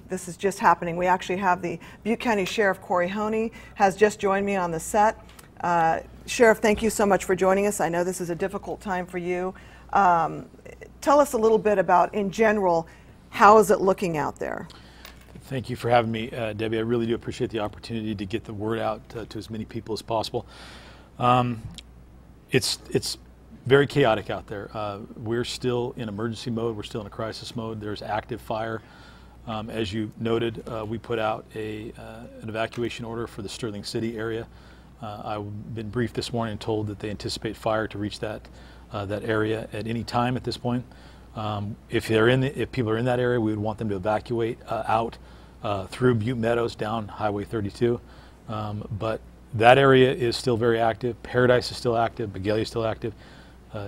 this is just happening. We actually have the Butte County Sheriff Kory has just joined me on the set. Sheriff, thank you so much for joining us. I know this is a difficult time for you. Tell us a little bit about, in general, how is it looking out there? Thank you for having me, Debbie. I really do appreciate the opportunity to get the word out to as many people as possible. It's very chaotic out there. We're still in emergency mode. We're still in a crisis mode. There's active fire. As you noted, we put out an evacuation order for the Sterling City area. I've been briefed this morning and told that they anticipate fire to reach that area at any time at this point. If people are in that area, we would want them to evacuate out through Butte Meadows down Highway 32. But that area is still very active. Paradise is still active. Magalia is still active.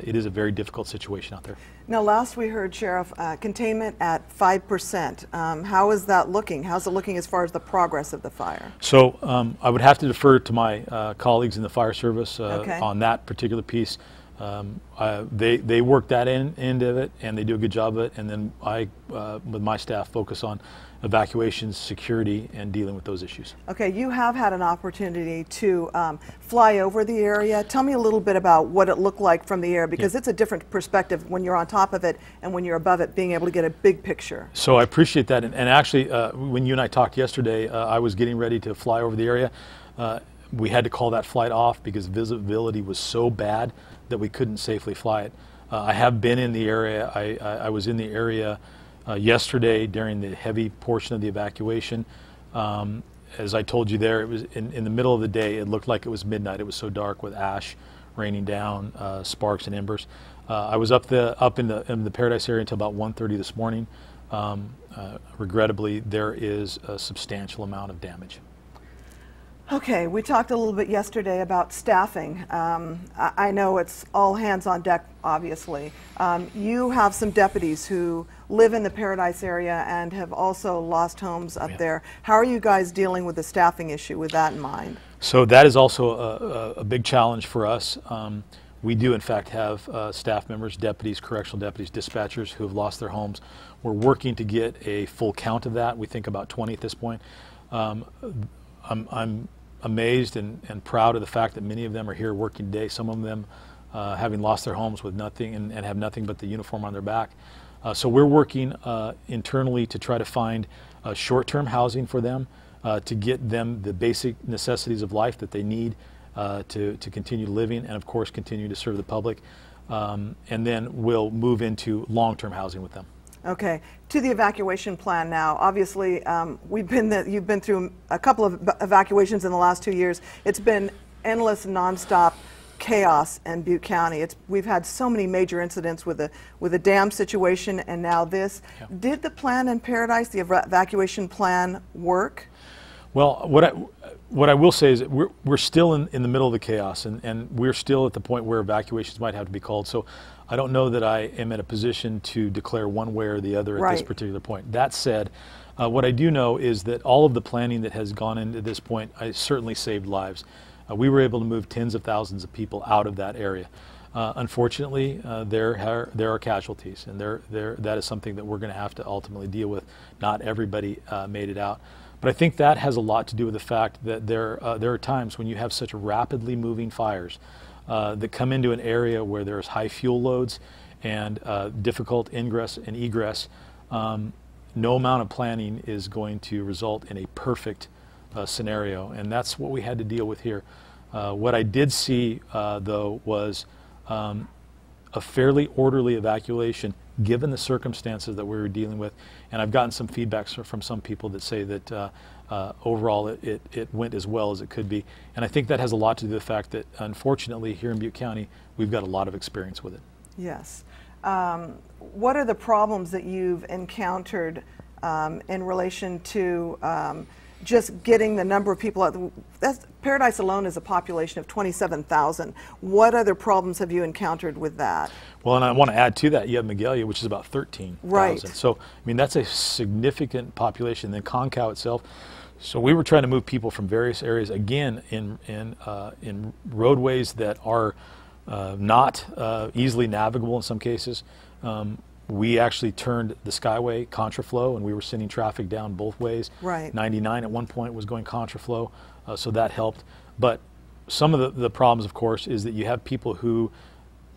It is a very difficult situation out there. Now, last we heard, Sheriff, containment at 5%. How is that looking? How's it looking as far as the progress of the fire? So I would have to defer to my colleagues in the fire service Okay. on that particular piece. They work that end of it, and they do a good job of it. And then I, with my staff, focus on evacuations, security, and dealing with those issues. Okay, you have had an opportunity to fly over the area. Tell me a little bit about what it looked like from the air, because it's a different perspective when you're on top of it and when you're above it, being able to get a big picture. So I appreciate that. And actually, when you and I talked yesterday, I was getting ready to fly over the area. We had to call that flight off because visibility was so bad that we couldn't safely fly it. I have been in the area. I was in the area yesterday during the heavy portion of the evacuation. As I told you there, it was in the middle of the day. It looked like it was midnight. It was so dark with ash raining down, sparks and embers. I was up in the Paradise area until about 1:30 this morning. Regrettably, there is a substantial amount of damage. Okay, we talked a little bit yesterday about staffing. I know it's all hands on deck, obviously. You have some deputies who live in the Paradise area and have also lost homes up there. How are you guys dealing with the staffing issue with that in mind? So that is also a big challenge for us. We do, in fact, have staff members, deputies, correctional deputies, dispatchers who have lost their homes. We're working to get a full count of that. We think about 20 at this point. I'm amazed and proud of the fact that many of them are here working today, some of them having lost their homes with nothing and have nothing but the uniform on their back. So we're working internally to try to find short-term housing for them, to get them the basic necessities of life that they need to continue living and, of course, continue to serve the public. And then we'll move into long-term housing with them. Okay, to the evacuation plan now. Obviously, you've been through a couple of evacuations in the last 2 years. It's been endless, nonstop chaos in Butte County. We've had so many major incidents with the dam situation, and now this. Yeah. Did the plan in Paradise, the evacuation plan, work? Well, what I will say is that we're still in the middle of the chaos, and we're still at the point where evacuations might have to be called. So I don't know that I am in a position to declare one way or the other at this particular point. That said, what I do know is that all of the planning that has gone into this point certainly saved lives. We were able to move tens of thousands of people out of that area. Unfortunately, there are casualties, and that is something that we're going to have to ultimately deal with. Not everybody made it out. But I think that has a lot to do with the fact that there are times when you have such rapidly moving fires that come into an area where there's high fuel loads and difficult ingress and egress. No amount of planning is going to result in a perfect scenario, and that's what we had to deal with here. What I did see, though, was a fairly orderly evacuation given the circumstances that we were dealing with, and I've gotten some feedback from some people that say that overall it went as well as it could be, and I think that has a lot to do with the fact that unfortunately here in Butte County we've got a lot of experience with it. Yes. What are the problems that you've encountered in relation to just getting the number of people out? Paradise alone is a population of 27,000. What other problems have you encountered with that? Well, and I want to add to that, you have Magalia, which is about 13,000. Right. So, I mean, that's a significant population. Then Concow itself. So we were trying to move people from various areas, again, in roadways that are not easily navigable in some cases. We actually turned the Skyway contraflow, and we were sending traffic down both ways. Right. 99 at one point was going contraflow, so that helped. But some of the problems, of course, is that you have people who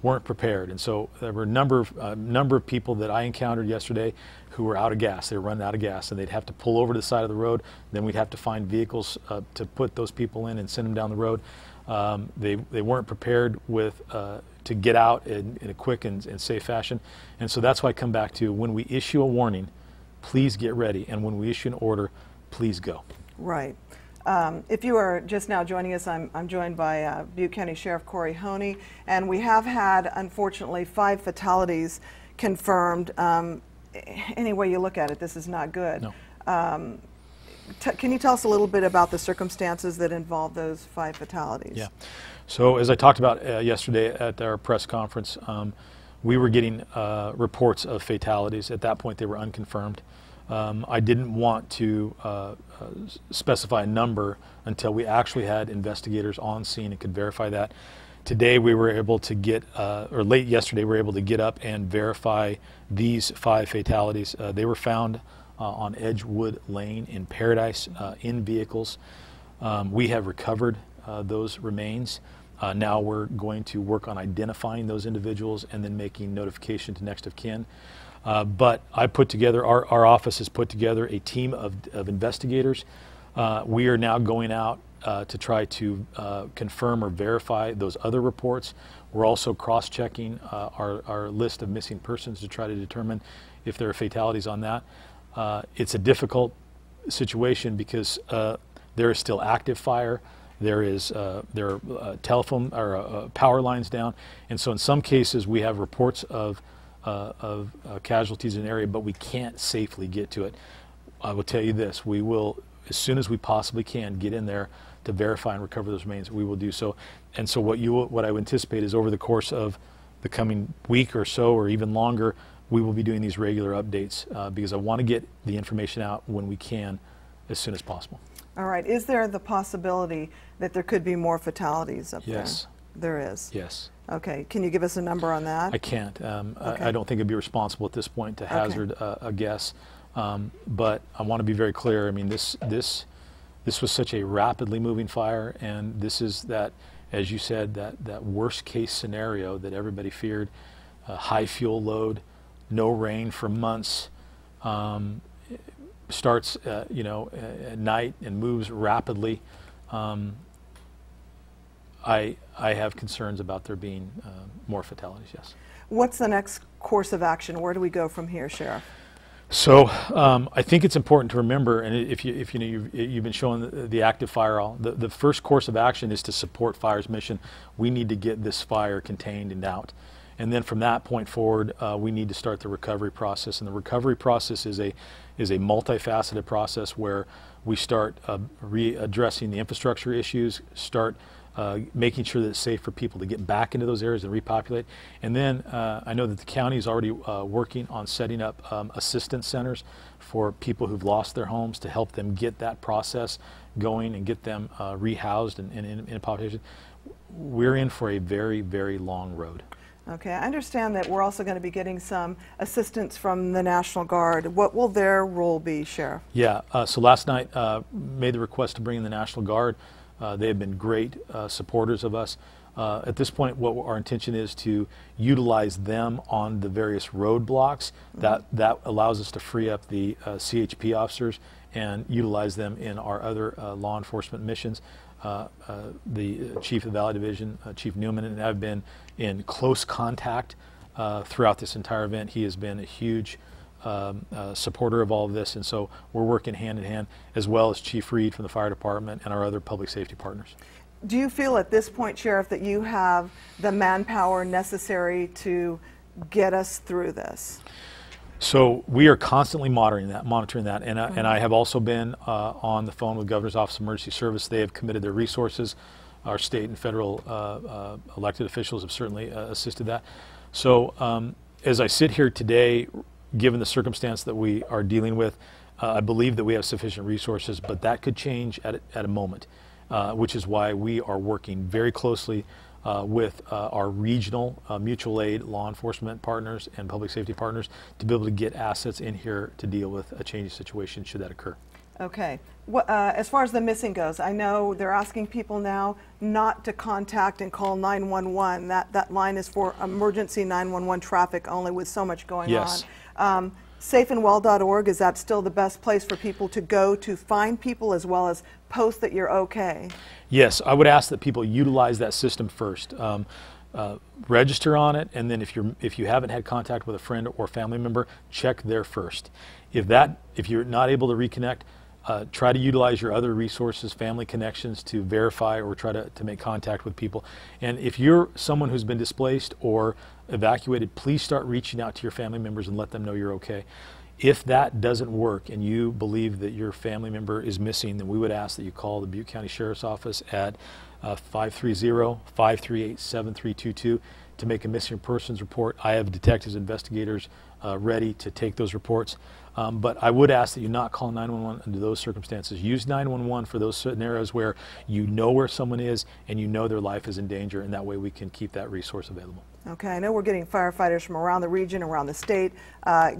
weren't prepared, and so there were a number of people that I encountered yesterday who were out of gas. They were running out of gas, and they'd have to pull over to the side of the road. Then we'd have to find vehicles to put those people in and send them down the road. They weren't prepared with to get out in a quick and safe fashion, and so that's why I come back to, when we issue a warning, please get ready, and when we issue an order, please go. Right. If you are just now joining us, I'm joined by Butte County Sheriff Kory Honea, and we have had, unfortunately, 5 fatalities confirmed. Any way you look at it, this is not good. No. Can you tell us a little bit about the circumstances that involve those 5 fatalities? Yeah. So as I talked about yesterday at our press conference, we were getting reports of fatalities. At that point, they were unconfirmed. I didn't want to specify a number until we actually had investigators on scene and could verify that. Today we were able to get, or late yesterday, we were able to get up and verify these 5 fatalities. They were found on Edgewood Lane in Paradise in vehicles. We have recovered those remains. Now we're going to work on identifying those individuals and then making notification to next of kin. But I put together, our office has put together a team of investigators. We are now going out to try to confirm or verify those other reports. We're also cross-checking our list of missing persons to try to determine if there are fatalities on that. It's a difficult situation because there is still active fire. There are telephone or power lines down, and so in some cases we have reports of casualties in the area, but we can't safely get to it. I will tell you this: we will, as soon as we possibly can, get in there to verify and recover those remains. We will do so, and so what I would anticipate is over the course of the coming week or so, or even longer, we will be doing these regular updates because I want to get the information out when we can, as soon as possible. All right. Is there the possibility that there could be more fatalities up there? Yes. There is? Yes. Okay. Can you give us a number on that? I can't. Okay. I don't think it'd be responsible at this point to hazard a guess. But I want to be very clear. I mean, this was such a rapidly moving fire, and this is that, as you said, that worst case scenario that everybody feared. High fuel load, no rain for months. Starts at night and moves rapidly. I have concerns about there being more fatalities. Yes. What's the next course of action? Where do we go from here, Sheriff? So I think it's important to remember, and if you've been showing the active fire, the first course of action is to support fire's mission. We need to get this fire contained and out. And then from that point forward, we need to start the recovery process. And the recovery process is a multifaceted process where we start readdressing the infrastructure issues, start making sure that it's safe for people to get back into those areas and repopulate. And then I know that the county is already working on setting up assistance centers for people who've lost their homes to help them get that process going and get them rehoused and in population. We're in for a very, very long road. Okay, I understand that we're also going to be getting some assistance from the National Guard. What will their role be, Sheriff? Yeah, so last night made the request to bring in the National Guard. They have been great supporters of us. At this point, what our intention is to utilize them on the various roadblocks. That allows us to free up the CHP officers and utilize them in our other law enforcement missions. The Chief of the Valley Division, Chief Newman, and I have been in close contact throughout this entire event. He has been a huge supporter of all of this, and so we're working hand in hand, as well as Chief Reed from the fire department and our other public safety partners. Do you feel at this point, Sheriff, that you have the manpower necessary to get us through this? So we are constantly monitoring that, and I have also been on the phone with Governor's Office of Emergency Service. They have committed their resources. Our state and federal elected officials have certainly assisted that. So as I sit here today, given the circumstance that we are dealing with, I believe that we have sufficient resources, but that could change at a moment, which is why we are working very closely with our regional mutual aid law enforcement partners and public safety partners to be able to get assets in here to deal with a changing situation should that occur. Okay. As far as the missing goes, I know they're asking people now not to contact and call 911. That line is for emergency 911 traffic only, with so much going Yes. on. Safeandwell.org, is that still the best place for people to go to find people as well as post that you're okay? Yes, I would ask that people utilize that system first. Register on it, and then if you haven't had contact with a friend or family member, check there first. If you're not able to reconnect, try to utilize your other resources, family connections, to verify or try to make contact with people. And if you're someone who's been displaced or evacuated, please start reaching out to your family members and let them know you're okay. If that doesn't work and you believe that your family member is missing, then we would ask that you call the Butte County Sheriff's Office at 530-538-7322 to make a missing persons report. I have detectives, investigators ready to take those reports. But I would ask that you not call 911 under those circumstances. Use 911 for those scenarios where you know where someone is and you know their life is in danger, and that way we can keep that resource available. Okay, I know we're getting firefighters from around the region, around the state,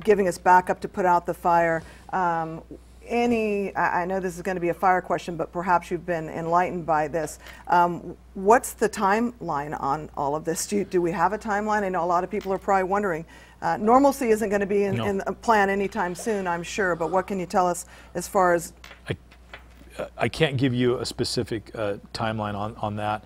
giving us backup to put out the fire. I know this is going to be a fire question, but perhaps you've been enlightened by this. What's the timeline on all of this? Do we have a timeline? I know a lot of people are probably wondering. Normalcy isn't going to be in a plan anytime soon, I'm sure, but what can you tell us as far as... I can't give you a specific timeline on that.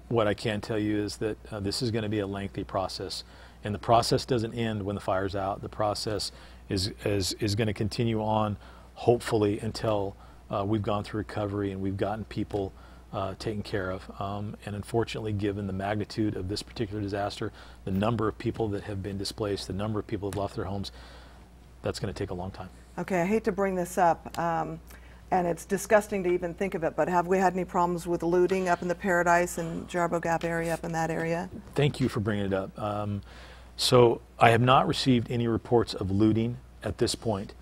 What I can tell you is that this is going to be a lengthy process, and the process doesn't end when the fire's out. The process is going to continue on, hopefully, until we've gone through recovery and we've gotten people taken care of. And unfortunately, given the magnitude of this particular disaster, the number of people that have been displaced, the number of people who have left their homes, that's going to take a long time. Okay, I hate to bring this up, and it's disgusting to even think of it, but have we had any problems with looting up in the Paradise and Jarbo Gap area, up in that area? Thank you for bringing it up. So I have not received any reports of looting at this point.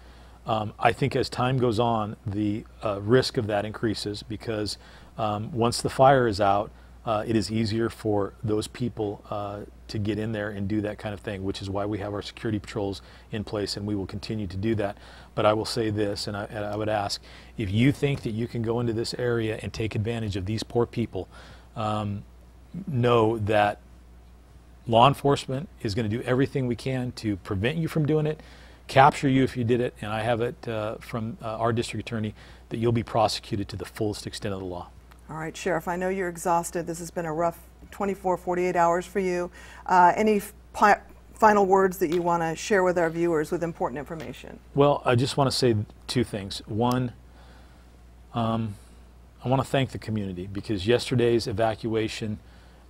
I think as time goes on, the risk of that increases because once the fire is out, it is easier for those people to get in there and do that kind of thing, which is why we have our security patrols in place, and we will continue to do that. But I will say this, and I would ask, if you think that you can go into this area and take advantage of these poor people, know that law enforcement is going to do everything we can to prevent you from doing it, capture you if you did it, and I have it from our district attorney that you'll be prosecuted to the fullest extent of the law. All right, Sheriff, I know you're exhausted. This has been a rough 48 hours for you. Any final words that you want to share with our viewers with important information? Well, I just want to say two things. One, I want to thank the community because yesterday's evacuation,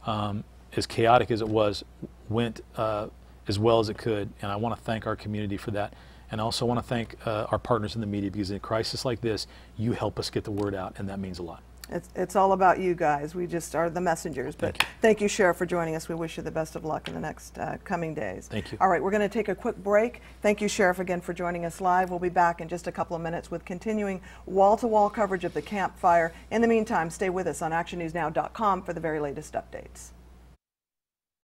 as chaotic as it was, went as well as it could, and I want to thank our community for that. And I also want to thank our partners in the media because in a crisis like this, you help us get the word out, and that means a lot. It's all about you guys. We just are the messengers. But thank you, Sheriff, for joining us. We wish you the best of luck in the next coming days. Thank you. All right, we're going to take a quick break. Thank you, Sheriff, again for joining us live. We'll be back in just a couple of minutes with continuing wall-to-wall coverage of the Camp Fire. In the meantime, stay with us on actionnewsnow.com for the very latest updates.